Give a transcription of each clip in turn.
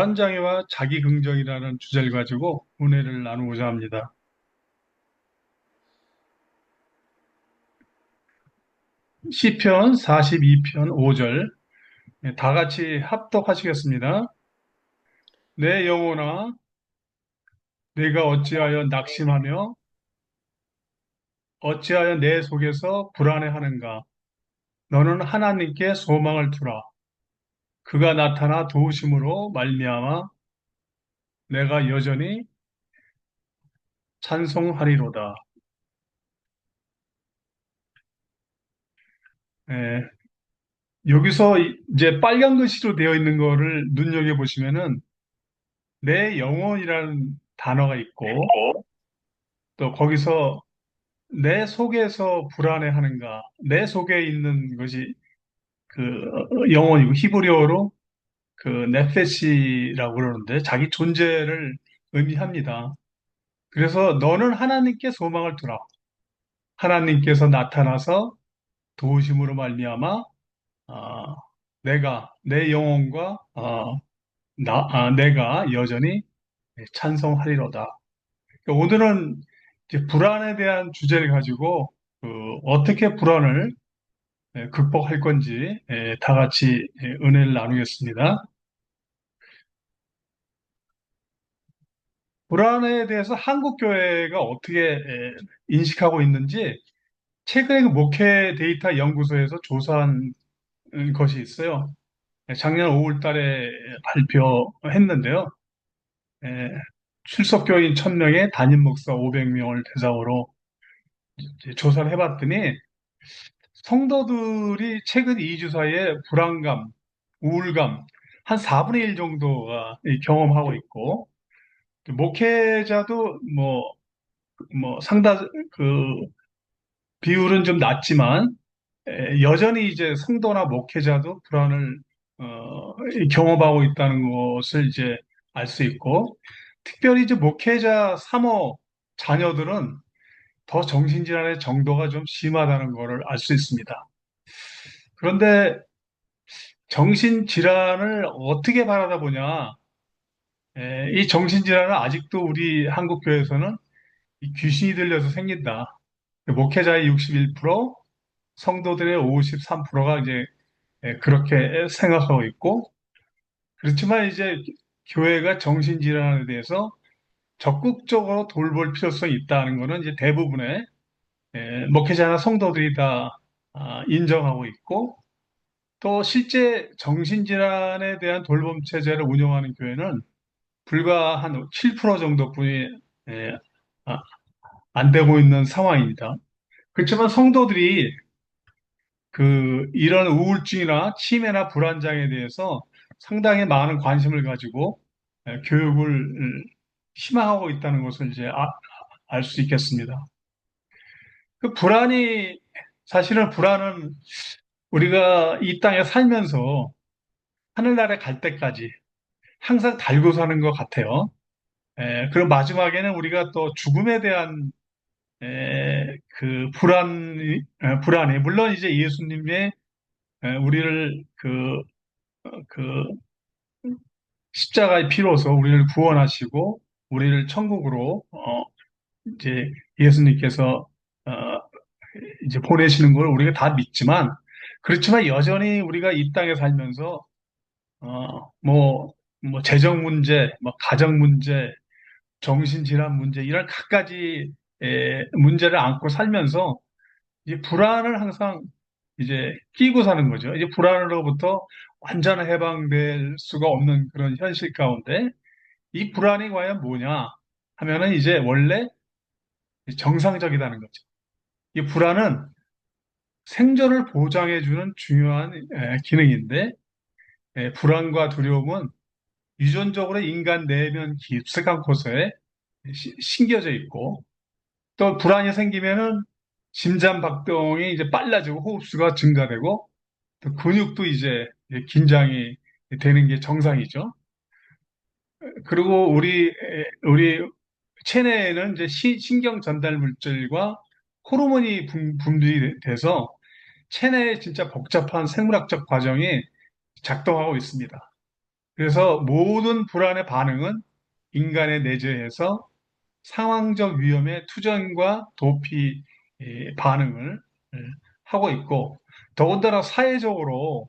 불안장애와 자기긍정이라는 주제를 가지고 은혜를 나누고자 합니다. 시편 42편 5절 다 같이 합독하시겠습니다. 내 영혼아 내가 어찌하여 낙심하며 어찌하여 내 속에서 불안해하는가. 너는 하나님께 소망을 두라. 그가 나타나 도우심으로 말미암아 내가 여전히 찬송하리로다. 예, 여기서 이제 빨간 글씨로 되어 있는 거를 눈여겨보시면은 내 영혼이라는 단어가 있고 또 거기서 내 속에서 불안해하는가 내 속에 있는 것이 그 영혼이고 히브리어로 그 네페시라고 그러는데 자기 존재를 의미합니다. 그래서 너는 하나님께 소망을 두라. 하나님께서 나타나서 도우심으로 말미암아 아, 내가 내 영혼과 내가 여전히 찬송하리로다. 오늘은 이제 불안에 대한 주제를 가지고 그 어떻게 불안을 극복할 건지 다 같이 은혜를 나누겠습니다. 불안에 대해서 한국 교회가 어떻게 인식하고 있는지 최근에 그 목회 데이터 연구소에서 조사한 것이 있어요. 작년 5월 달에 발표했는데요. 에, 출석교인 1000명에 담임 목사 500명을 대상으로 이제 조사를 해봤더니 성도들이 최근 2주 사이에 불안감, 우울감 한 4분의 1 정도가 경험하고 있고 목회자도 뭐 상당 그 비율은 좀 낮지만 여전히 이제 성도나 목회자도 불안을 경험하고 있다는 것을 이제 알 수 있고 특별히 이제 목회자 사모 자녀들은 더 정신질환의 정도가 좀 심하다는 것을 알 수 있습니다. 그런데 정신질환을 어떻게 바라다 보냐, 이 정신질환은 아직도 우리 한국교회에서는 이 귀신이 들려서 생긴다. 목회자의 61%, 성도들의 53%가 이제 그렇게 생각하고 있고, 그렇지만 이제 교회가 정신질환에 대해서 적극적으로 돌볼 필요성이 있다는 것은 이제 대부분의 목회자나 성도들이 다 인정하고 있고, 또 실제 정신질환에 대한 돌봄 체제를 운영하는 교회는 불과 한 7% 정도뿐이 예, 아, 안 되고 있는 상황입니다. 그렇지만 성도들이 이런 우울증이나 치매나 불안장애에 대해서 상당히 많은 관심을 가지고 교육을 희망하고 있다는 것을 이제 알 수 있겠습니다. 그 불안이 사실은 불안은 우리가 이 땅에 살면서 하늘나라에 갈 때까지 항상 달고 사는 것 같아요. 그리고 마지막에는 우리가 또 죽음에 대한 불안이 물론 이제 예수님의 우리를 그 십자가의 피로서 우리를 구원하시고 우리를 천국으로 이제 예수님께서 어, 이제 보내시는 걸 우리가 다 믿지만 그렇지만 여전히 우리가 이 땅에 살면서 어, 뭐, 뭐 재정 문제, 뭐 가정 문제, 정신질환 문제 이런 갖가지 문제를 안고 살면서 이제 불안을 항상 이제 끼고 사는 거죠. 이제 불안으로부터 완전 해방될 수가 없는 그런 현실 가운데 이 불안이 과연 뭐냐 하면은 이제 원래 정상적이다는 거죠. 이 불안은 생존을 보장해주는 중요한 기능인데 불안과 두려움은 유전적으로 인간 내면 깊숙한 곳에 심겨져 있고 또 불안이 생기면은 심장 박동이 이제 빨라지고 호흡수가 증가되고 또 근육도 이제 긴장이 되는 게 정상이죠. 그리고 우리 체내에는 이제 신경 전달 물질과 호르몬이 분비돼서 체내에 진짜 복잡한 생물학적 과정이 작동하고 있습니다. 그래서 모든 불안의 반응은 인간의 내재에서 상황적 위험의 투전과 도피 반응을 하고 있고, 더군다나 사회적으로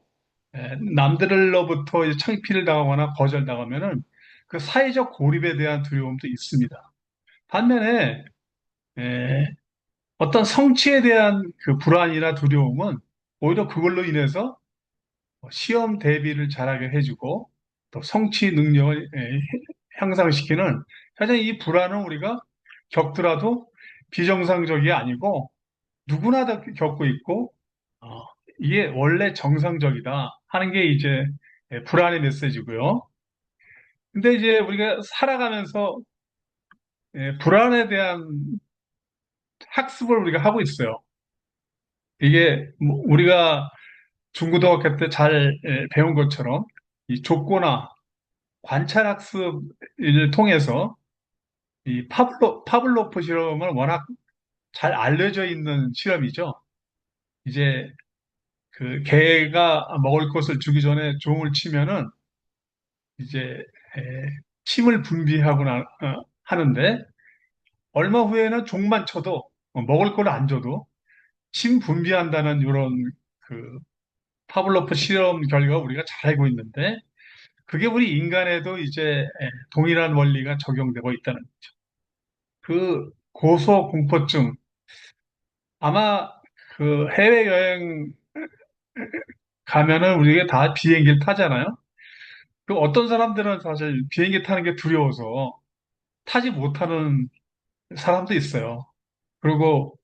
남들로부터 이제 창피를 당하거나 거절당하면은 그 사회적 고립에 대한 두려움도 있습니다. 반면에 에, 어떤 성취에 대한 그 불안이나 두려움은 오히려 그걸로 인해서 시험 대비를 잘하게 해주고 또 성취 능력을 향상시키는, 사실 이 불안은 우리가 겪더라도 비정상적이 아니고 누구나 다 겪고 있고 어, 이게 원래 정상적이다 하는 게 이제 불안의 메시지고요. 근데 이제 우리가 살아가면서 불안에 대한 학습을 우리가 하고 있어요. 이게 뭐 우리가 중고등학교 때 잘 배운 것처럼 이 족고나 관찰학습을 통해서 이 파블로프 실험은 워낙 잘 알려져 있는 실험이죠. 이제 그 개가 먹을 것을 주기 전에 종을 치면은 이제 침을 분비하거나 하는데, 얼마 후에는 종만 쳐도 먹을 걸 안 줘도 침 분비한다는 이런 그 파블로프 실험 결과 우리가 잘 알고 있는데, 그게 우리 인간에도 이제 동일한 원리가 적용되고 있다는 거죠. 그 고소공포증, 아마 그 해외여행 가면은 우리가 다 비행기를 타잖아요. 그 어떤 사람들은 사실 비행기 타는 게 두려워서 타지 못하는 사람도 있어요. 그리고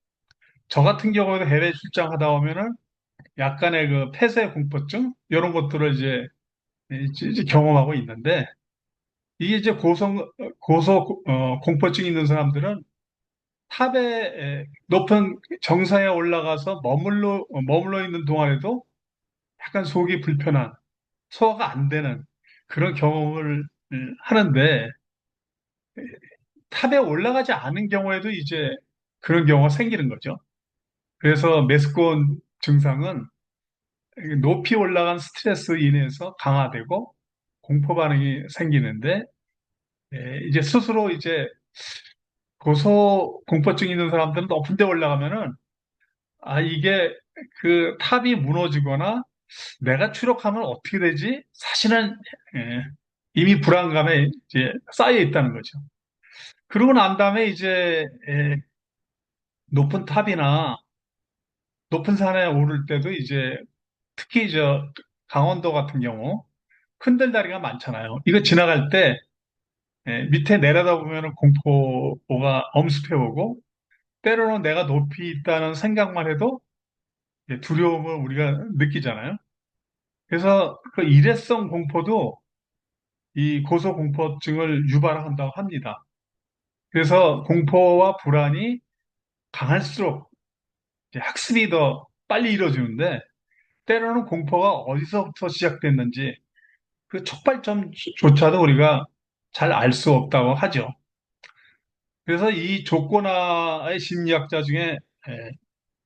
저 같은 경우에도 해외 출장하다 보면은 약간의 그 폐쇄 공포증 이런 것들을 이제 경험하고 있는데, 이게 이제 고소 공포증 있는 사람들은 탑에 높은 정상에 올라가서 머물러 있는 동안에도 약간 속이 불편한, 소화가 안 되는 그런 경험을 하는데, 탑에 올라가지 않은 경우에도 이제 그런 경우가 생기는 거죠. 그래서 메스꺼운 증상은 높이 올라간 스트레스 인해서 강화되고 공포 반응이 생기는데, 이제 스스로 이제 고소 공포증 있는 사람들은 높은 데 올라가면은 이게 그 탑이 무너지거나 내가 추락하면 어떻게 되지? 사실은 이미 불안감에 이제 쌓여 있다는 거죠. 그러고 난 다음에 이제 높은 탑이나 높은 산에 오를 때도 이제 특히 저 강원도 같은 경우 흔들다리가 많잖아요. 이거 지나갈 때 밑에 내려다보면 공포가 엄습해 오고, 때로는 내가 높이 있다는 생각만 해도 두려움을 우리가 느끼잖아요. 그래서 그 일회성 공포도 이 고소공포증을 유발한다고 합니다. 그래서 공포와 불안이 강할수록 이제 학습이 더 빨리 이루어지는데, 때로는 공포가 어디서부터 시작됐는지 그 촉발점조차도 우리가 잘 알 수 없다고 하죠. 그래서 이 조코나의 심리학자 중에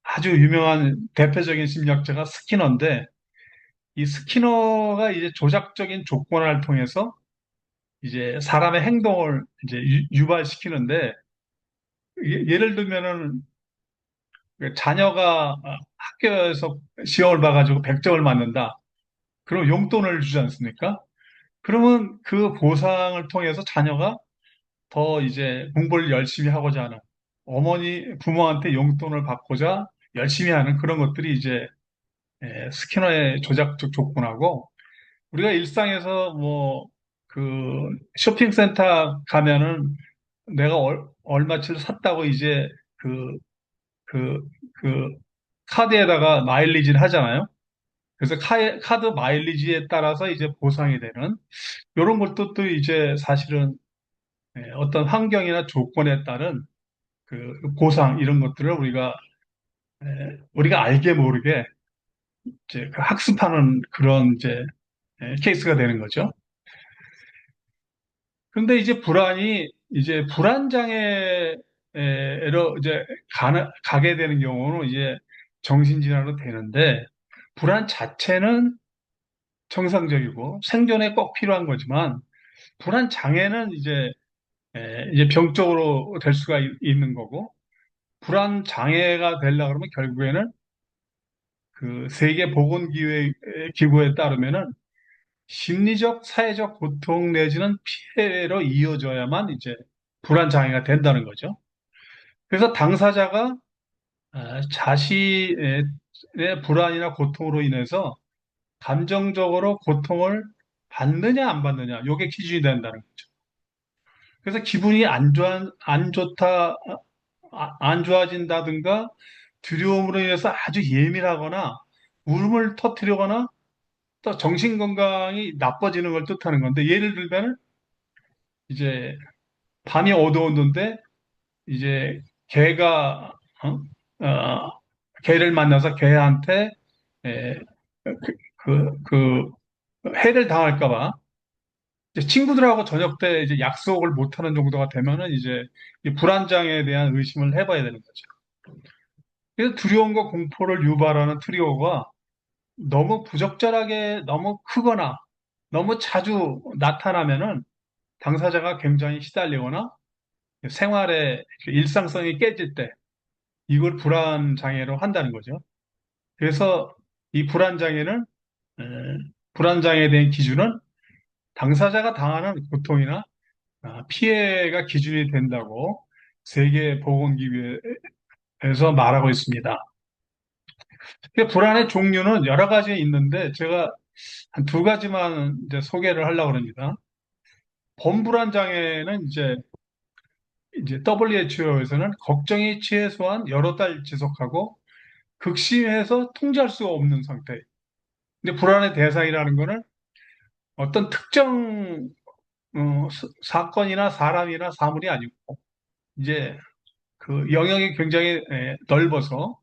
아주 유명한 대표적인 심리학자가 스키너인데, 이 스키너가 이제 조작적인 조건을 통해서 이제 사람의 행동을 이제 유발시키는데, 예를 들면은 그 자녀가 학교에서 시험을 봐가지고 100점을 맞는다. 그럼 용돈을 주지 않습니까? 그러면 그 보상을 통해서 자녀가 더 이제 공부를 열심히 하고자 하는, 부모한테 용돈을 받고자 열심히 하는 그런 것들이 이제 스키너의 조작적 조건하고, 우리가 일상에서 뭐 그 쇼핑센터 가면은 내가 얼마치를 샀다고 이제 그, 그, 그 카드에다가 마일리지를 하잖아요. 그래서 카드 마일리지에 따라서 이제 보상이 되는 이런 것도 또 이제 사실은 어떤 환경이나 조건에 따른 그 보상 이런 것들을 우리가 알게 모르게 이제 그 학습하는 그런 이제 케이스가 되는 거죠. 그런데 이제 불안이 이제 불안장애로 이제 가게 되는 경우는 이제 정신질환으로 되는데, 불안 자체는 정상적이고 생존에 꼭 필요한 거지만 불안 장애는 이제 병적으로 될 수가 있는 거고 불안 장애가 되려 그러면 결국에는 그 세계 기구에 따르면은 심리적, 사회적 고통 내지는 피해로 이어져야만 이제 불안 장애가 된다는 거죠. 그래서 당사자가 자신의 불안이나 고통으로 인해서 감정적으로 고통을 받느냐 안 받느냐 요게 기준이 된다는 거죠. 그래서 기분이 안 좋다, 안 좋아진다든가 두려움으로 인해서 아주 예민하거나 울음을 터뜨리거나 또 정신 건강이 나빠지는 걸 뜻하는 건데 예를 들면 이제 밤이 어두웠는데 이제 개가 개를 만나서 개한테 에, 해를 당할까 봐 이제 친구들하고 저녁 때 이제 약속을 못 하는 정도가 되면은 이제 이 불안장애에 대한 의심을 해봐야 되는 거죠. 그래서 두려움과 공포를 유발하는 트리거가 너무 부적절하게 너무 크거나 너무 자주 나타나면은 당사자가 굉장히 시달리거나 생활의 그 일상성이 깨질 때 이걸 불안 장애로 한다는 거죠. 그래서 이 불안 장애는 불안 장애에 대한 기준은 당사자가 당하는 고통이나 피해가 기준이 된다고 세계보건기구에서 말하고 있습니다. 그 불안의 종류는 여러 가지 있는데 제가 한 두 가지만 이제 소개를 하려고 합니다. 범불안 장애는 이제 WHO에서는 걱정이 최소한 여러 달 지속하고 극심해서 통제할 수가 없는 상태. 근데 불안의 대상이라는 거는 어떤 특정 사건이나 사람이나 사물이 아니고 이제 그 영역이 굉장히 넓어서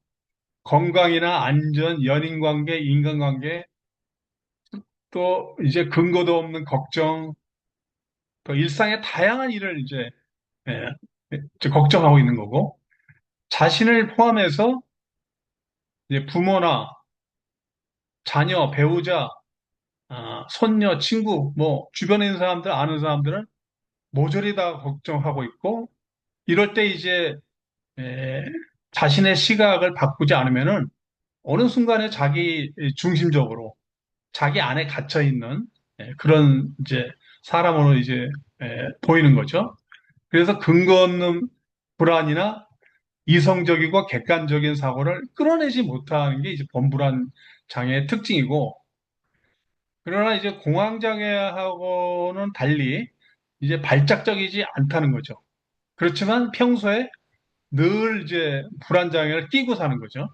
건강이나 안전, 연인관계, 인간관계 또 이제 근거도 없는 걱정 또 일상의 다양한 일을 예, 이제 걱정하고 있는 거고 자신을 포함해서 이제 부모나 자녀, 배우자, 손녀, 친구, 뭐 주변에 있는 사람들, 아는 사람들은 모조리 다 걱정하고 있고 이럴 때 이제 에, 자신의 시각을 바꾸지 않으면은 어느 순간에 자기 중심적으로 자기 안에 갇혀 있는 그런 이제 사람으로 보이는 거죠. 그래서 근거 없는 불안이나 이성적이고 객관적인 사고를 끌어내지 못하는 게 이제 범불안 장애의 특징이고 그러나 이제 공황장애하고는 달리 이제 발작적이지 않다는 거죠. 그렇지만 평소에 늘 이제 불안장애를 끼고 사는 거죠.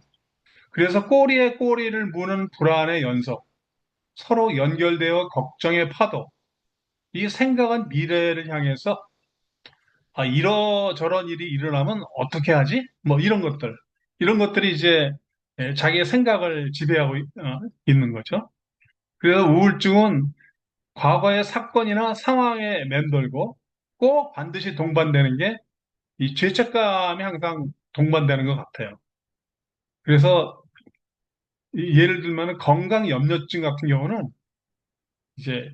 그래서 꼬리에 꼬리를 무는 불안의 연속, 서로 연결되어 걱정의 파도, 이 생각은 미래를 향해서 이러저런 일이 일어나면 어떻게 하지? 뭐 이런 것들이 이제 자기의 생각을 지배하고 있는 거죠. 그래서 우울증은 과거의 사건이나 상황에 맴돌고 꼭 반드시 동반되는 게 이 죄책감이 항상 동반되는 것 같아요. 그래서 예를 들면 건강염려증 같은 경우는 이제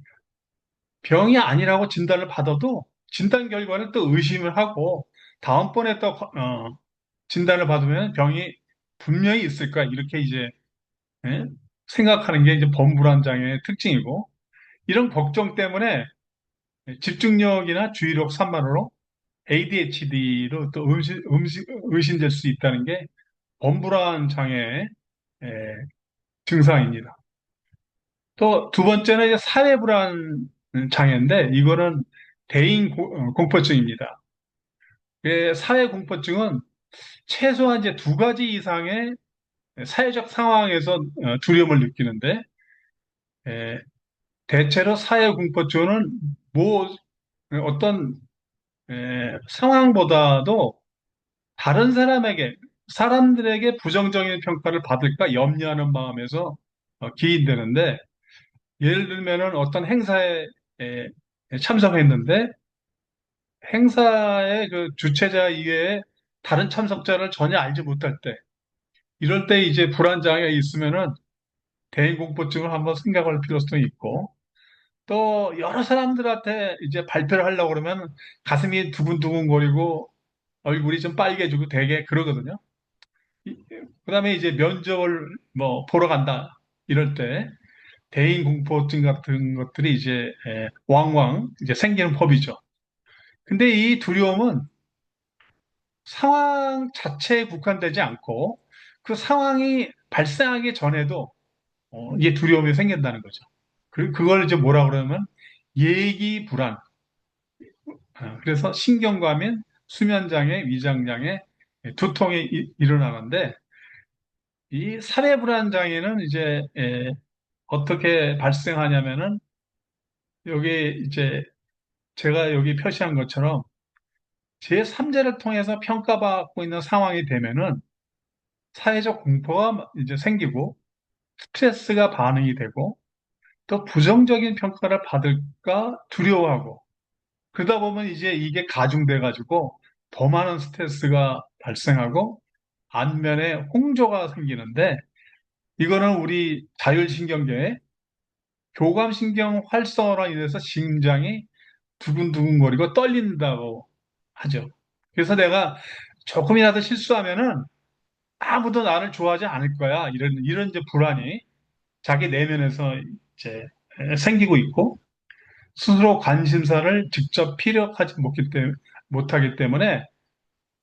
병이 아니라고 진단을 받아도 진단 결과를 또 의심을 하고 다음번에 또 진단을 받으면 병이 분명히 있을 거야. 이렇게 예? 생각하는 게 이제 범불안 장애의 특징이고 이런 걱정 때문에 집중력이나 주의력 산만으로 ADHD로 또 의심될 수 있다는 게 범불안 장애의 예, 증상입니다. 또 두 번째는 이제 사회불안 장애인데 이거는 공포증입니다. 사회공포증은 최소한 이제 두 가지 이상의 사회적 상황에서 두려움을 느끼는데 에, 대체로 사회공포증은 뭐 어떤 상황보다도 다른 사람들에게 부정적인 평가를 받을까 염려하는 마음에서 기인되는데 예를 들면은 어떤 행사에 에, 참석했는데 행사의 그 주최자 이외에 다른 참석자를 전혀 알지 못할 때 이럴 때 이제 불안장애가 있으면은 대인공포증을 한번 생각할 필요성이 있고, 또 여러 사람들한테 이제 발표를 하려고 그러면 가슴이 두근두근거리고 얼굴이 좀 빨개지고 되게 그러거든요. 그다음에 이제 면접을 뭐 보러 간다 이럴 때 대인공포증 같은 것들이 이제 왕왕 이제 생기는 법이죠. 근데 이 두려움은 상황 자체에 국한되지 않고 그 상황이 발생하기 전에도 이게 두려움이 생긴다는 거죠. 그걸 이제 뭐라 그러면 예기 불안. 그래서 신경과민, 수면장애, 위장장애, 두통이 일어나는데 이 사례불안장애는 이제 어떻게 발생하냐면은 여기 이제 제가 여기 표시한 것처럼 제3자를 통해서 평가받고 있는 상황이 되면은 사회적 공포가 이제 생기고 스트레스가 반응이 되고 또 부정적인 평가를 받을까 두려워하고 그러다 보면 이제 이게 가중돼 가지고 더 많은 스트레스가 발생하고 안면에 홍조가 생기는데 이거는 우리 자율신경계의 교감신경 활성화로 인해서 심장이 두근두근거리고 떨린다고 하죠. 그래서 내가 조금이라도 실수하면은 아무도 나를 좋아하지 않을 거야. 이런 이제 불안이 자기 내면에서 이제 생기고 있고 스스로 관심사를 직접 피력하지 못하기 때문에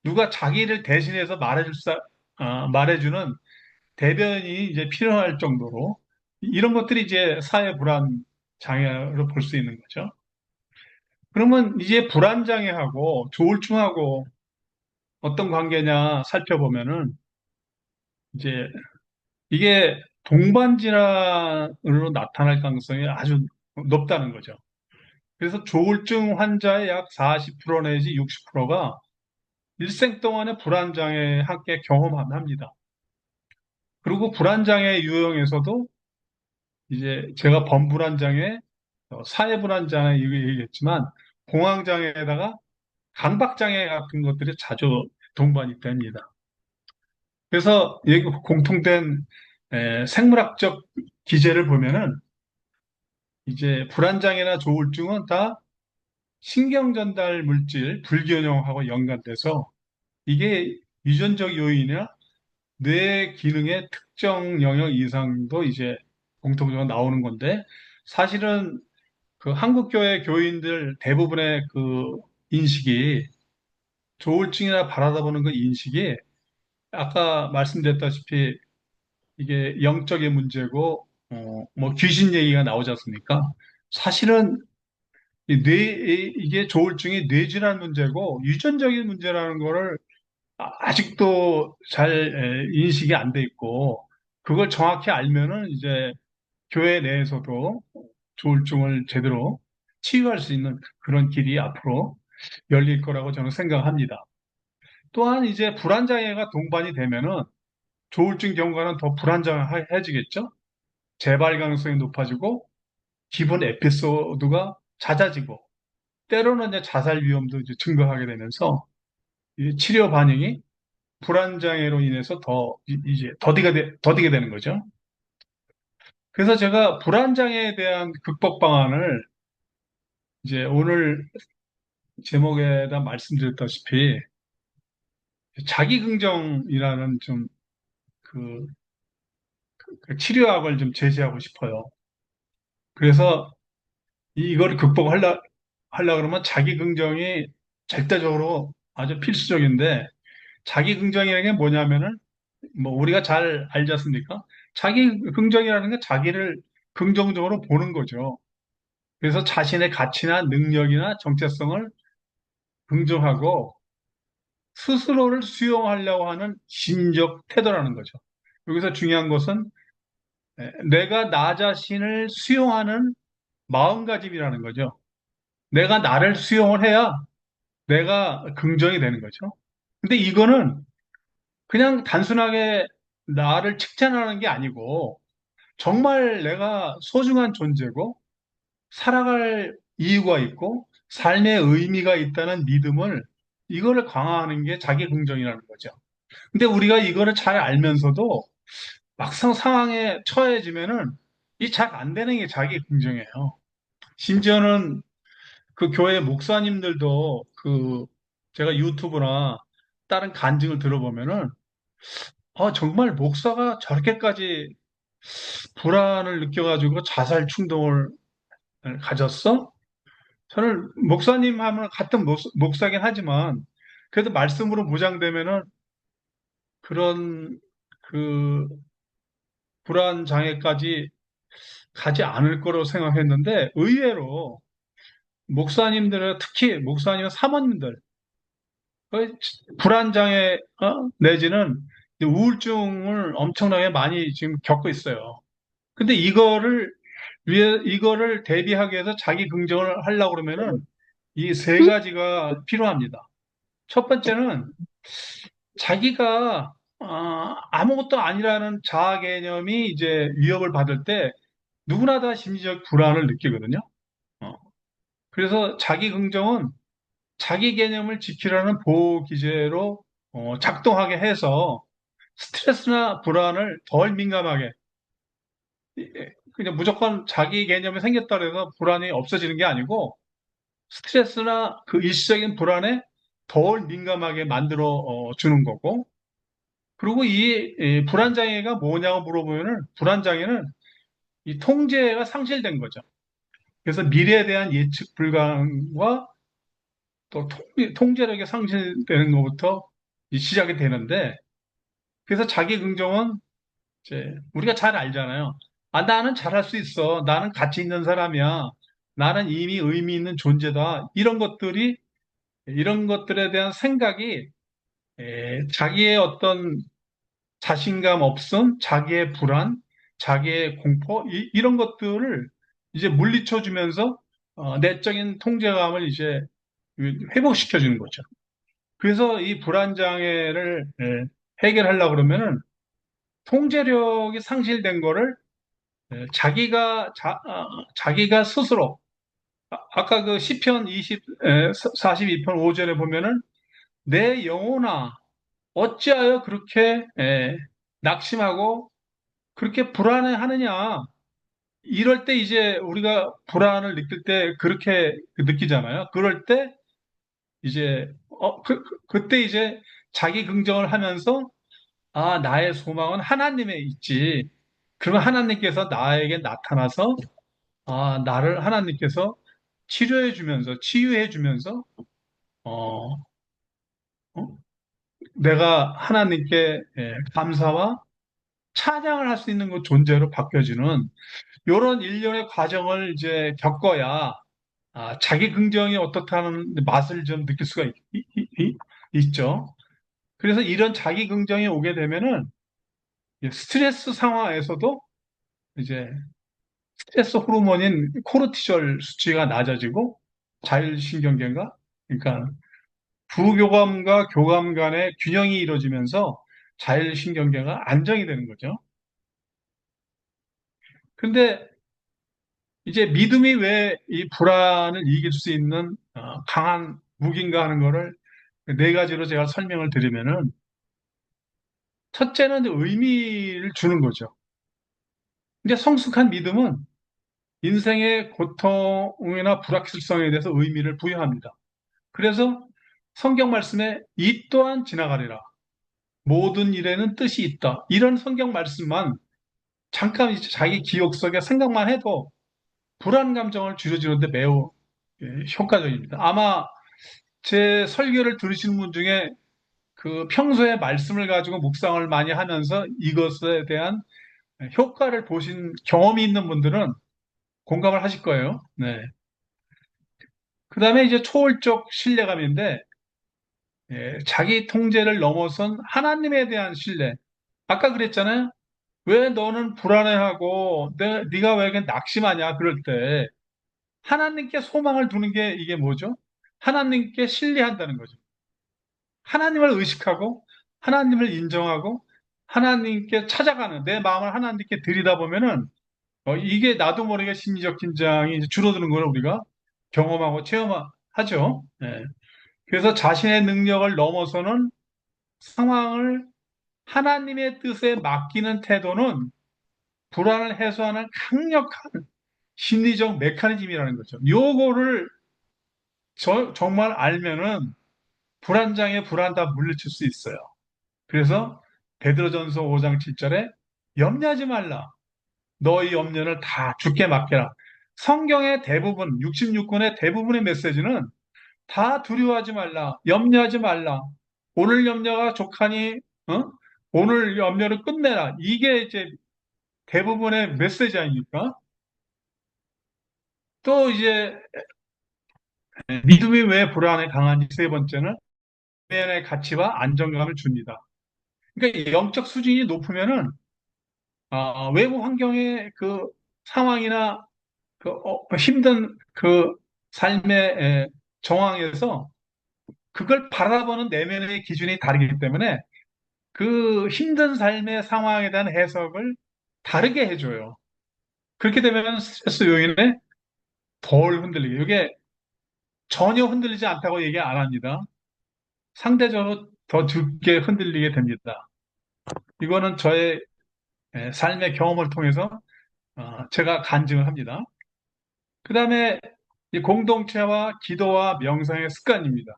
누가 자기를 대신해서 말해주는 대변이 이제 필요할 정도로 이런 것들이 이제 사회 불안 장애로 볼 수 있는 거죠. 그러면 이제 불안 장애하고 조울증하고 어떤 관계냐 살펴보면은 이제 이게 동반 질환으로 나타날 가능성이 아주 높다는 거죠. 그래서 조울증 환자의 약 40% 내지 60%가 일생 동안의 불안장애 함께 경험합니다. 그리고 불안장애 유형에서도 이제 제가 범불안장애, 사회불안장애 이거 얘기했지만 공황장애에다가 강박장애 같은 것들이 자주 동반이 됩니다. 그래서 여기 공통된 생물학적 기제를 보면은 이제 불안장애나 조울증은 다 신경전달 물질 불균형하고 연관돼서 이게 유전적 요인이나 뇌 기능의 특정 영역 이상도 이제 공통적으로 나오는 건데 사실은 그 한국교회 교인들 대부분의 그 인식이 조울증이나 바라다 보는 그 인식이 아까 말씀드렸다시피 이게 영적인 문제고 뭐 귀신 얘기가 나오지 않습니까? 사실은 이게 조울증이 뇌질환 문제고 유전적인 문제라는 거를 아직도 잘 인식이 안 돼 있고 그걸 정확히 알면은 이제 교회 내에서도 조울증을 제대로 치유할 수 있는 그런 길이 앞으로 열릴 거라고 저는 생각합니다. 또한 이제 불안장애가 동반이 되면은 조울증 경과는 더 불안정해지겠죠? 재발 가능성이 높아지고 기본 에피소드가 잦아지고 때로는 이제 자살 위험도 이제 증가하게 되면서 이 치료 반응이 불안장애로 인해서 이제 더디게 되는 거죠. 그래서 제가 불안장애에 대한 극복 방안을 이제 오늘 제목에다 말씀드렸다시피 자기긍정이라는 좀 그 치료학을 좀 제시하고 싶어요. 그래서 이걸 하려 그러면 자기긍정이 절대적으로 아주 필수적인데 자기긍정이라는 게 뭐냐면은 뭐 우리가 잘 알지 않습니까? 자기긍정이라는 게 자기를 긍정적으로 보는 거죠. 그래서 자신의 가치나 능력이나 정체성을 긍정하고 스스로를 수용하려고 하는 심적 태도라는 거죠. 여기서 중요한 것은 내가 나 자신을 수용하는 마음가짐이라는 거죠. 내가 나를 수용을 해야 내가 긍정이 되는 거죠. 근데 이거는 그냥 단순하게 나를 칭찬하는 게 아니고 정말 내가 소중한 존재고 살아갈 이유가 있고 삶의 의미가 있다는 믿음을 이거를 강화하는 게 자기 긍정이라는 거죠. 근데 우리가 이거를 잘 알면서도 막상 상황에 처해지면은 이 잘 안 되는 게 자기 긍정이에요. 심지어는 그 교회 목사님들도 그 제가 유튜브나 다른 간증을 들어보면은 정말 목사가 저렇게까지 불안을 느껴가지고 자살 충동을 가졌어? 저는 목사님 하면 같은 목사긴 하지만 그래도 말씀으로 무장되면은 그런 그 불안 장애까지 가지 않을 거로 생각했는데 의외로 목사님들은 특히 목사님 사모님들 불안 장애 내지는 우울증을 엄청나게 많이 지금 겪고 있어요. 근데 이거를 대비하기 위해서 자기 긍정을 하려고 그러면은 이 세 가지가 필요합니다. 첫 번째는 자기가 아무것도 아니라는 자아 개념이 이제 위협을 받을 때 누구나 다 심리적 불안을 느끼거든요. 어, 그래서 자기 긍정은 자기 개념을 지키라는 보호 기제로 작동하게 해서 스트레스나 불안을 덜 민감하게 그냥 무조건 자기 개념이 생겼다 해서 불안이 없어지는 게 아니고 스트레스나 그 일시적인 불안에 덜 민감하게 만들어 주는 거고 그리고 이 불안장애가 뭐냐고 물어보면은 불안장애는 이 통제가 상실된 거죠. 그래서 미래에 대한 예측 불가능과 또 통제력이 상실되는 것부터 시작이 되는데 그래서 자기 긍정은 이제 우리가 잘 알잖아요. 나는 잘할 수 있어. 나는 가치 있는 사람이야. 나는 이미 의미 있는 존재다. 이런 것들에 대한 생각이 자기의 어떤 자신감 없음, 자기의 불안, 자기의 공포, 이런 것들을 이제 물리쳐 주면서 내적인 통제감을 이제 회복시켜 주는 거죠. 그래서 이 불안 장애를 해결하려고 그러면은 통제력이 상실된 거를 자기가 스스로 아까 그 시편 42편 5절에 보면은 내 영혼아 어찌하여 그렇게 낙심하고 그렇게 불안해하느냐. 이럴 때 이제 우리가 불안을 느낄 때 그렇게 느끼잖아요. 그럴 때 이제 그때 이제 자기 긍정을 하면서 나의 소망은 하나님에 있지. 그러면 하나님께서 나에게 나타나서 나를 하나님께서 치료해 주면서 치유해 주면서 어, 어? 내가 하나님께 감사와 찬양을 할 수 있는 그 존재로 바뀌어지는 이런 일련의 과정을 이제 겪어야 자기 긍정이 어떻다는 맛을 좀 느낄 수가 죠 그래서 이런 자기 긍정이 오게 되면은 스트레스 상황에서도 이제 스트레스 호르몬인 코르티졸 수치가 낮아지고 자율신경계가 그러니까 부교감과 교감 간의 균형이 이루어지면서 자율신경계가 안정이 되는 거죠. 근데 이제 믿음이 왜 이 불안을 이길 수 있는 강한 무기인가 하는 거를 네 가지로 제가 설명을 드리면은 첫째는 의미를 주는 거죠. 근데 성숙한 믿음은 인생의 고통이나 불확실성에 대해서 의미를 부여합니다. 그래서 성경 말씀에 이 또한 지나가리라. 모든 일에는 뜻이 있다. 이런 성경 말씀만 잠깐 이제 자기 기억 속에 생각만 해도 불안 감정을 줄여주는데 매우 효과적입니다. 아마 제 설교를 들으시는 분 중에 그 평소에 말씀을 가지고 묵상을 많이 하면서 이것에 대한 효과를 보신 경험이 있는 분들은 공감을 하실 거예요. 네. 그 다음에 이제 초월적 신뢰감인데, 자기 통제를 넘어선 하나님에 대한 신뢰. 아까 그랬잖아요. 왜 너는 불안해하고, 네가 왜 이렇게 낙심하냐, 그럴 때. 하나님께 소망을 두는 게 이게 뭐죠? 하나님께 신뢰한다는 거죠. 하나님을 의식하고, 하나님을 인정하고, 하나님께 찾아가는, 내 마음을 하나님께 들이다 보면은, 이게 나도 모르게 심리적 긴장이 이제 줄어드는 걸 우리가 경험하고 체험하죠. 예. 그래서 자신의 능력을 넘어서는 상황을 하나님의 뜻에 맡기는 태도는 불안을 해소하는 강력한 심리적 메커니즘이라는 거죠. 요거를 정말 알면은 불안장애 불안 다 물리칠 수 있어요. 그래서 베드로전서 5장 7절에 염려하지 말라. 너희 염려를 다 주께 맡겨라. 성경의 대부분, 66권의 대부분의 메시지는 다 두려워하지 말라. 염려하지 말라. 오늘 염려가 족하니, 어? 오늘 염려를 끝내라. 이게 이제 대부분의 메시지 아닙니까? 또 이제 믿음이 왜 불안에 강한지 세 번째는 내면의 가치와 안정감을 줍니다. 그러니까 영적 수준이 높으면은 외부 환경의 그 상황이나 힘든 그 삶의 정황에서 그걸 바라보는 내면의 기준이 다르기 때문에 그 힘든 삶의 상황에 대한 해석을 다르게 해줘요. 그렇게 되면 스트레스 요인에 덜 흔들리게. 이게 전혀 흔들리지 않다고 얘기 안 합니다. 상대적으로 더 적게 흔들리게 됩니다. 이거는 저의 삶의 경험을 통해서 제가 간증을 합니다. 그 다음에 공동체와 기도와 명상의 습관입니다.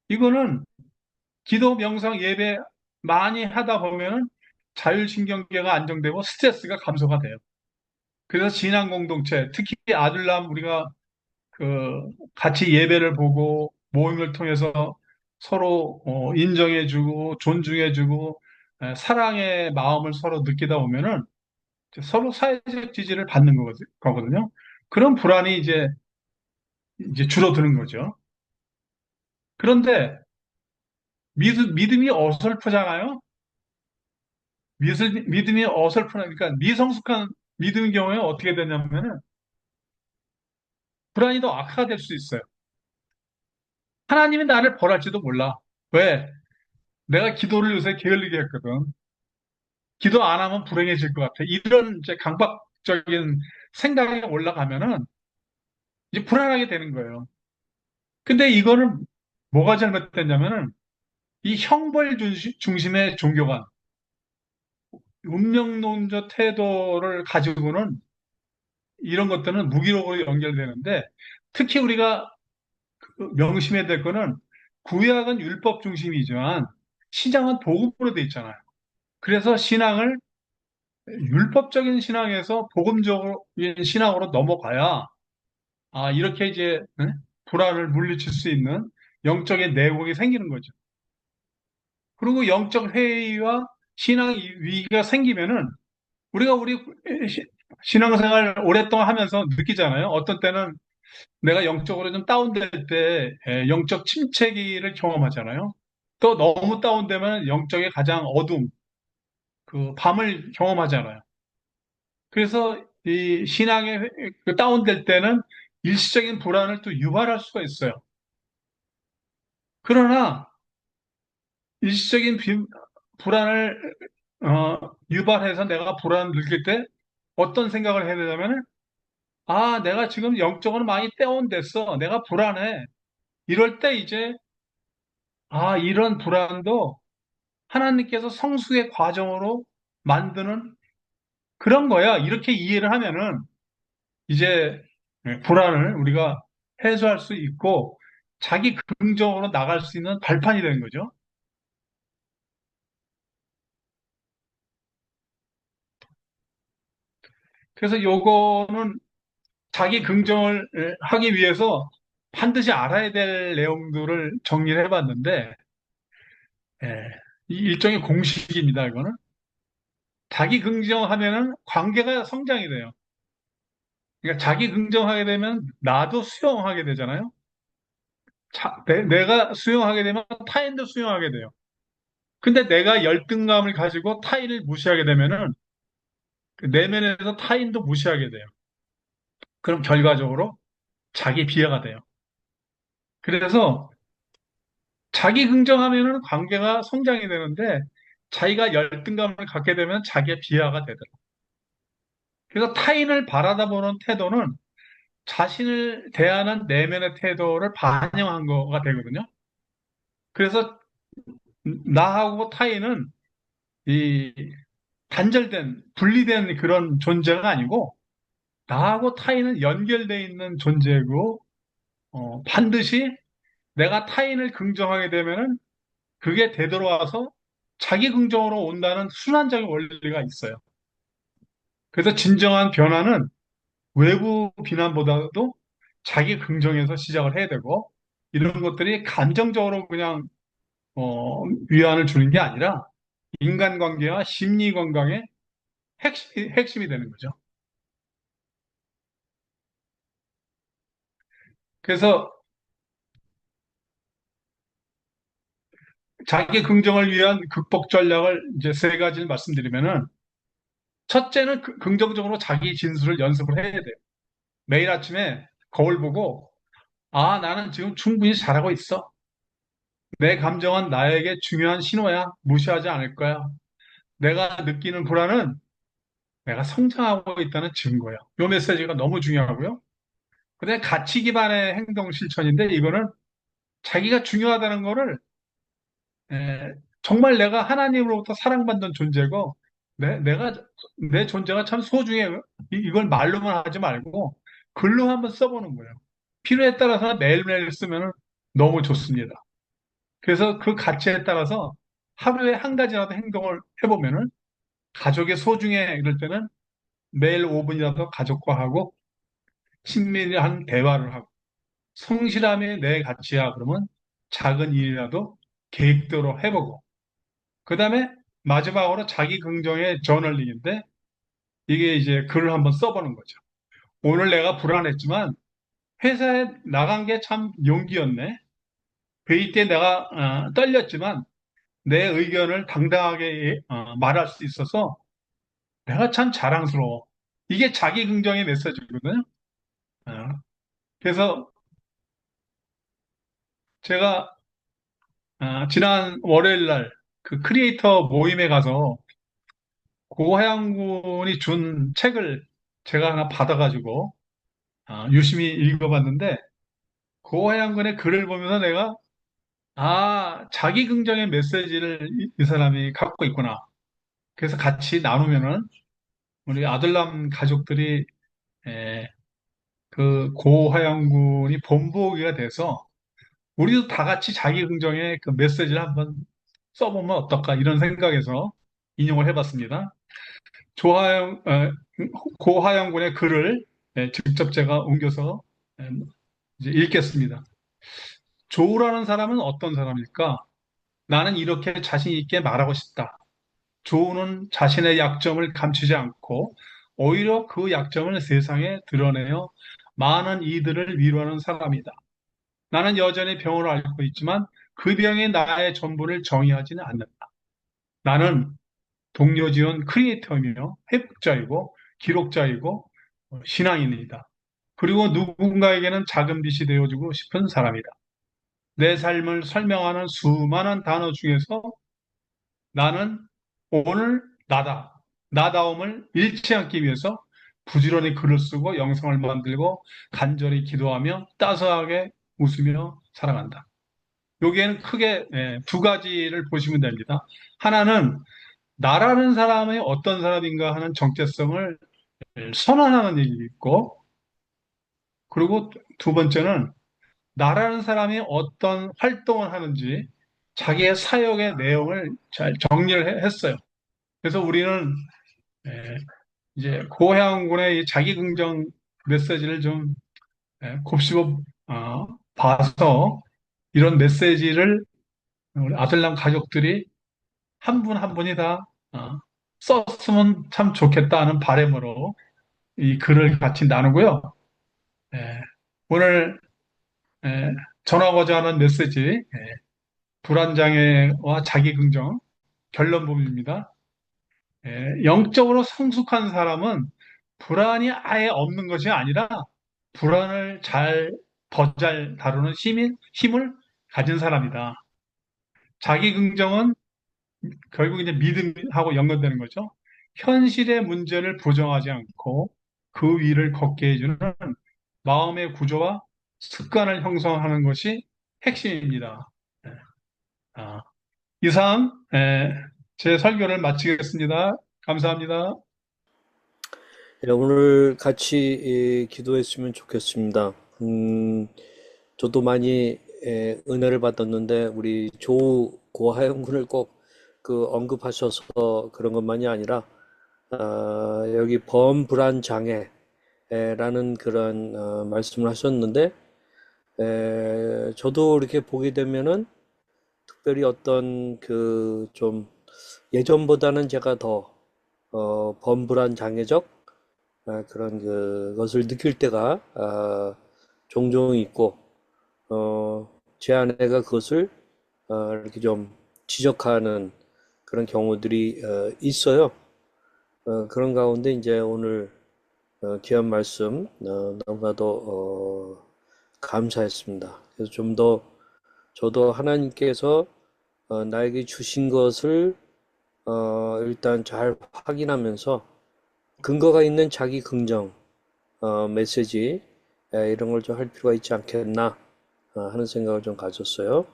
이거는 기도, 명상, 예배 많이 하다 보면 자율신경계가 안정되고 스트레스가 감소가 돼요. 그래서 진앙 공동체, 특히 아들람 우리가 같이 예배를 보고 모임을 통해서 서로 인정해주고 존중해주고 사랑의 마음을 서로 느끼다 보면은 서로 사회적 지지를 받는 거거든요. 그런 불안이 이제 줄어드는 거죠. 그런데 믿음이 어설프잖아요. 믿음이 어설프니까 미성숙한 믿음의 경우에 어떻게 되냐면은 불안이 더 악화가 될 수 있어요. 하나님이 나를 벌할지도 몰라. 왜? 내가 기도를 요새 게을리게 했거든. 기도 안 하면 불행해질 것 같아. 이런 이제 강박적인 생각이 올라가면은 이제 불안하게 되는 거예요. 근데 이거는 뭐가 잘못됐냐면은 이 형벌 중심의 종교관, 운명론적 태도를 가지고는 이런 것들은 무기력으로 연결되는데 특히 우리가 명심해야 될 거는 구약은 율법 중심이지만 신앙은 복음으로 돼 있잖아요. 그래서 신앙을 율법적인 신앙에서 복음적인 신앙으로 넘어가야 이렇게 이제 불안을 물리칠 수 있는 영적인 내공이 생기는 거죠. 그리고 영적 회의와 신앙 위기가 생기면은 우리가 우리 신앙생활 오랫동안 하면서 느끼잖아요. 어떤 때는 내가 영적으로 좀 다운될 때 영적 침체기를 경험하잖아요. 또 너무 다운되면 영적의 가장 어둠, 그 밤을 경험하잖아요. 그래서 이 신앙의 그 다운될 때는 일시적인 불안을 또 유발할 수가 있어요. 그러나 일시적인 불안을 유발해서 내가 불안을 느낄 때 어떤 생각을 해야 되냐면은 내가 지금 영적으로 많이 다운됐어. 내가 불안해. 이럴 때 이제 이런 불안도 하나님께서 성숙의 과정으로 만드는 그런 거야. 이렇게 이해를 하면은 이제 불안을 우리가 해소할 수 있고 자기 긍정으로 나갈 수 있는 발판이 되는 거죠. 그래서 요거는 자기 긍정을 하기 위해서 반드시 알아야 될 내용들을 정리를 해봤는데 이 일종의 공식입니다. 이거는 자기 긍정하면은 관계가 성장이 돼요. 그러니까 자기 긍정하게 되면 나도 수용하게 되잖아요. 내가 수용하게 되면 타인도 수용하게 돼요. 근데 내가 열등감을 가지고 타인을 무시하게 되면은 그 내면에서 타인도 무시하게 돼요. 그럼 결과적으로 자기 비하가 돼요. 그래서 자기 긍정하면은 관계가 성장이 되는데 자기가 열등감을 갖게 되면 자기의 비하가 되더라고요. 그래서 타인을 바라다보는 태도는 자신을 대하는 내면의 태도를 반영한 거가 되거든요. 그래서 나하고 타인은 이 단절된, 분리된 그런 존재가 아니고 나하고 타인은 연결되어 있는 존재고 반드시 내가 타인을 긍정하게 되면은 그게 되돌아와서 자기 긍정으로 온다는 순환적인 원리가 있어요. 그래서 진정한 변화는 외부 비난보다도 자기 긍정에서 시작을 해야 되고 이런 것들이 감정적으로 그냥 위안을 주는 게 아니라 인간관계와 심리 건강의 핵심이 되는 거죠. 그래서 자기 긍정을 위한 극복 전략을 이제 세 가지를 말씀드리면은 첫째는 긍정적으로 자기 진술을 연습을 해야 돼요. 매일 아침에 거울 보고 아, 나는 지금 충분히 잘하고 있어. 내 감정은 나에게 중요한 신호야. 무시하지 않을 거야. 내가 느끼는 불안은 내가 성장하고 있다는 증거야. 이 메시지가 너무 중요하고요. 근데 가치 기반의 행동 실천인데 이거는 자기가 중요하다는 거를 에, 정말 내가 하나님으로부터 사랑받는 존재고 내가 내 존재가 참 소중해. 이걸 말로만 하지 말고 글로 한번 써보는 거예요. 필요에 따라서 매일매일 쓰면 너무 좋습니다. 그래서 그 가치에 따라서 하루에 한 가지라도 행동을 해보면은 가족의 소중해 이럴 때는 매일 5분이라도 가족과 하고 친밀한 대화를 하고 성실함이 내 가치야 그러면 작은 일이라도 계획대로 해보고 그 다음에 마지막으로 자기 긍정의 저널링인데 이게 이제 글을 한번 써보는 거죠. 오늘 내가 불안했지만 회사에 나간 게 참 용기였네. 회의 때 내가 떨렸지만 내 의견을 당당하게 말할 수 있어서 내가 참 자랑스러워. 이게 자기 긍정의 메시지거든요. 어, 그래서 제가 지난 월요일 날 그 크리에이터 모임에 가서 고하양 군이 준 책을 제가 하나 받아가지고 유심히 읽어봤는데 고하양 군의 글을 보면서 내가 자기 긍정의 메시지를 이 사람이 갖고 있구나. 그래서 같이 나누면은 우리 아들남 가족들이 에, 그 고하양 군이 본보기가 돼서 우리도 다 같이 자기 긍정의 그 메시지를 한번 써보면 어떨까 이런 생각에서 인용을 해봤습니다. 조하영, 고하영 군의 글을 직접 제가 옮겨서 에, 이제 읽겠습니다. 조우라는 사람은 어떤 사람일까? 나는 이렇게 자신 있게 말하고 싶다. 조우는 자신의 약점을 감추지 않고 오히려 그 약점을 세상에 드러내어 많은 이들을 위로하는 사람이다. 나는 여전히 병을 앓고 있지만 그 병이 나의 전부를 정의하지는 않는다. 나는 동료 지원 크리에이터이며 회복자이고 기록자이고 신앙인이다. 그리고 누군가에게는 작은 빛이 되어주고 싶은 사람이다. 내 삶을 설명하는 수많은 단어 중에서 나는 오늘 나다. 나다움을 잃지 않기 위해서 부지런히 글을 쓰고 영상을 만들고 간절히 기도하며 따스하게 웃으며 살아간다. 여기에는 크게 두 가지를 보시면 됩니다. 하나는 나라는 사람이 어떤 사람인가 하는 정체성을 선언하는 얘기 있고, 그리고 두 번째는 나라는 사람이 어떤 활동을 하는지 자기의 사역의 내용을 잘 정리를 했어요. 그래서 우리는 이제 고해양군의 이 자기 긍정 메시지를 좀 곱씹어 봐서 이런 메시지를 우리 아들랑 가족들이 한 분 한 분이 다 썼으면 참 좋겠다 하는 바람으로 이 글을 같이 나누고요. 예, 오늘 전하고자 하는 메시지 불안장애와 자기긍정 결론부입니다. 영적으로 성숙한 사람은 불안이 아예 없는 것이 아니라 불안을 더 잘 다루는 힘을 가진 사람이다. 자기긍정은 결국 이제 믿음하고 연관되는 거죠. 현실의 문제를 부정하지 않고 그 위를 걷게 해주는 마음의 구조와 습관을 형성하는 것이 핵심입니다. 아, 이상 제 설교를 마치겠습니다. 감사합니다. 예, 오늘 같이 기도했으면 좋겠습니다. 저도 많이 은혜를 받았는데 우리 조 고하영 군을 꼭 그 언급하셔서 그런 것만이 아니라 여기 범불안 장애라는 그런 말씀을 하셨는데 저도 이렇게 보게 되면은 특별히 어떤 그 좀 예전보다는 제가 더 범불안 장애적 그런 그것을 느낄 때가 종종 있고, 제 아내가 그것을 이렇게 좀 지적하는 그런 경우들이 있어요. 그런 가운데 이제 오늘 귀한 말씀 너무나도 감사했습니다. 그래서 좀 더 저도 하나님께서 나에게 주신 것을 일단 잘 확인하면서 근거가 있는 자기 긍정 메시지 이런 걸 좀 할 필요가 있지 않겠나 하는 생각을 좀 가졌어요.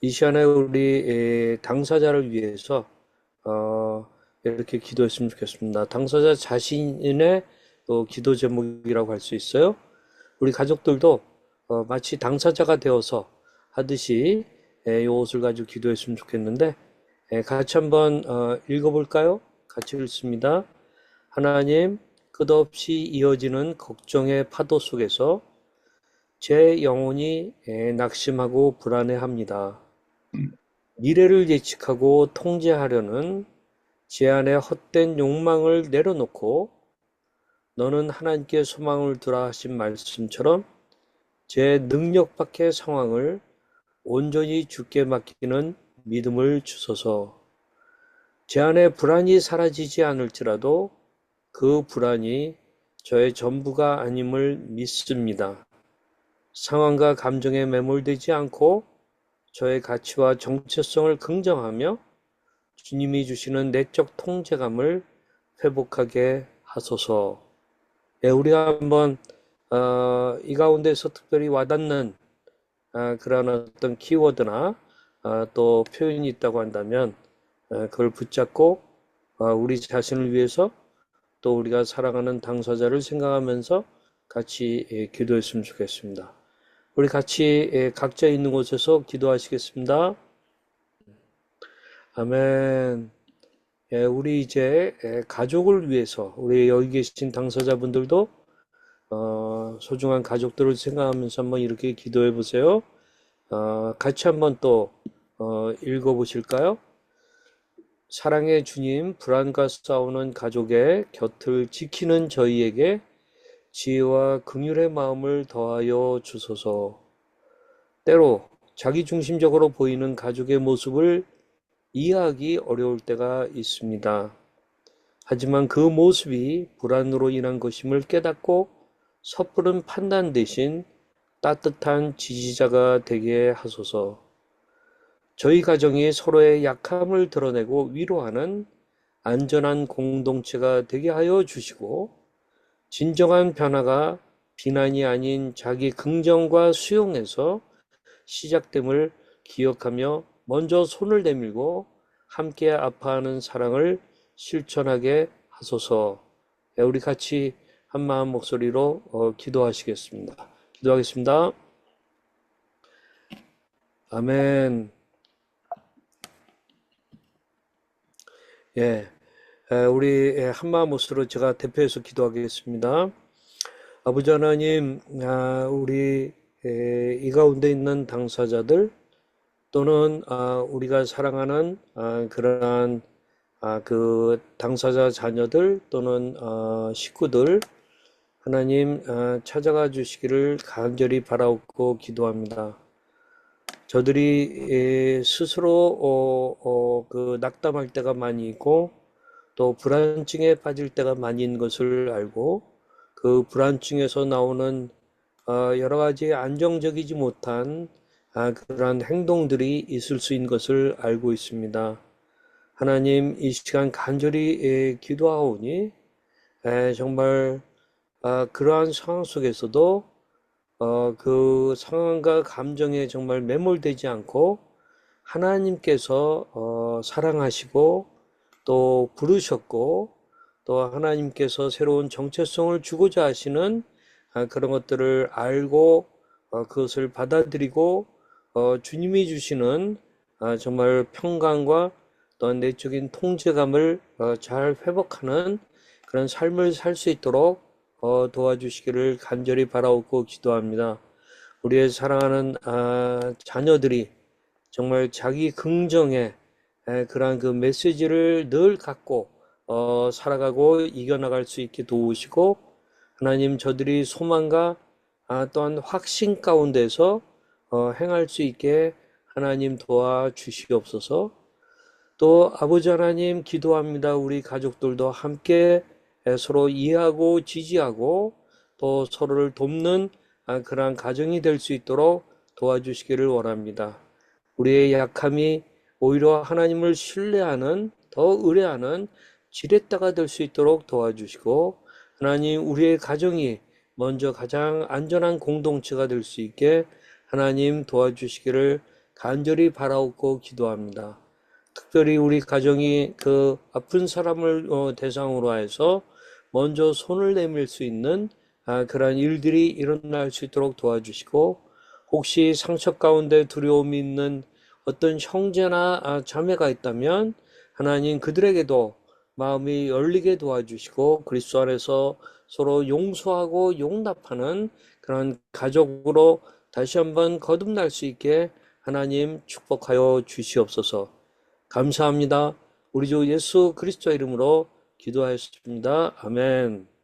이 시간에 우리 당사자를 위해서 이렇게 기도했으면 좋겠습니다. 당사자 자신의 또 기도 제목이라고 할 수 있어요. 우리 가족들도 마치 당사자가 되어서 하듯이 이 옷을 가지고 기도했으면 좋겠는데 같이 한번 읽어볼까요? 같이 읽습니다. 하나님, 끝없이 이어지는 걱정의 파도 속에서 제 영혼이 낙심하고 불안해합니다. 미래를 예측하고 통제하려는 제 안의 헛된 욕망을 내려놓고 너는 하나님께 소망을 두라 하신 말씀처럼 제 능력 밖의 상황을 온전히 주께 맡기는 믿음을 주소서. 제 안에 불안이 사라지지 않을지라도 그 불안이 저의 전부가 아님을 믿습니다. 상황과 감정에 매몰되지 않고 저의 가치와 정체성을 긍정하며 주님이 주시는 내적 통제감을 회복하게 하소서. 예, 우리가 한번 이 가운데서 특별히 와닿는 그런 어떤 키워드나 또 표현이 있다고 한다면 그걸 붙잡고 우리 자신을 위해서 또 우리가 사랑하는 당사자를 생각하면서 같이 기도했으면 좋겠습니다. 우리 같이 각자 있는 곳에서 기도하시겠습니다. 아멘. 우리 이제 가족을 위해서 우리 여기 계신 당사자분들도 소중한 가족들을 생각하면서 한번 이렇게 기도해 보세요. 같이 한번 또 읽어 보실까요? 사랑의 주님, 불안과 싸우는 가족의 곁을 지키는 저희에게 지혜와 긍휼의 마음을 더하여 주소서. 때로 자기중심적으로 보이는 가족의 모습을 이해하기 어려울 때가 있습니다. 하지만 그 모습이 불안으로 인한 것임을 깨닫고 섣부른 판단 대신 따뜻한 지지자가 되게 하소서. 저희 가정이 서로의 약함을 드러내고 위로하는 안전한 공동체가 되게 하여 주시고 진정한 변화가 비난이 아닌 자기 긍정과 수용에서 시작됨을 기억하며 먼저 손을 내밀고 함께 아파하는 사랑을 실천하게 하소서. 우리 같이 한마음 목소리로 기도하시겠습니다. 기도하겠습니다. 아멘. 예, 우리 한마음 목소리로 제가 대표해서 기도하겠습니다. 아버지 하나님, 우리 이 가운데 있는 당사자들 또는 우리가 사랑하는 그러한 그 당사자 자녀들 또는 식구들 하나님 찾아가 주시기를 간절히 바라옵고 기도합니다. 저들이 스스로 그 낙담할 때가 많이 있고 또 불안증에 빠질 때가 많이 있는 것을 알고 그 불안증에서 나오는 여러 가지 안정적이지 못한 그러한 행동들이 있을 수 있는 것을 알고 있습니다. 하나님 이 시간 간절히 기도하오니 정말 그러한 상황 속에서도 그 상황과 감정에 정말 매몰되지 않고 하나님께서 사랑하시고 또 부르셨고 또 하나님께서 새로운 정체성을 주고자 하시는 그런 것들을 알고 그것을 받아들이고 주님이 주시는 정말 평강과 또한 내적인 통제감을 잘 회복하는 그런 삶을 살 수 있도록 도와주시기를 간절히 바라옵고 기도합니다. 우리의 사랑하는 자녀들이 정말 자기 긍정의 그러한 그 메시지를 늘 갖고 살아가고 이겨나갈 수 있게 도우시고 하나님 저들이 소망과 또한 확신 가운데서 행할 수 있게 하나님 도와주시옵소서. 또 아버지 하나님 기도합니다. 우리 가족들도 함께 서로 이해하고 지지하고 또 서로를 돕는 그러한 가정이 될 수 있도록 도와주시기를 원합니다. 우리의 약함이 오히려 하나님을 신뢰하는 더 의뢰하는 지렛대가 될 수 있도록 도와주시고 하나님 우리의 가정이 먼저 가장 안전한 공동체가 될 수 있게 하나님 도와주시기를 간절히 바라옵고 기도합니다. 특별히 우리 가정이 그 아픈 사람을 대상으로 해서 먼저 손을 내밀 수 있는 그러한 일들이 일어날 수 있도록 도와주시고 혹시 상처 가운데 두려움이 있는 어떤 형제나 자매가 있다면 하나님 그들에게도 마음이 열리게 도와주시고 그리스도 안에서 서로 용서하고 용납하는 그런 가족으로 다시 한번 거듭날 수 있게 하나님 축복하여 주시옵소서. 감사합니다. 우리 주 예수 그리스도 이름으로 기도하였습니다. 아멘.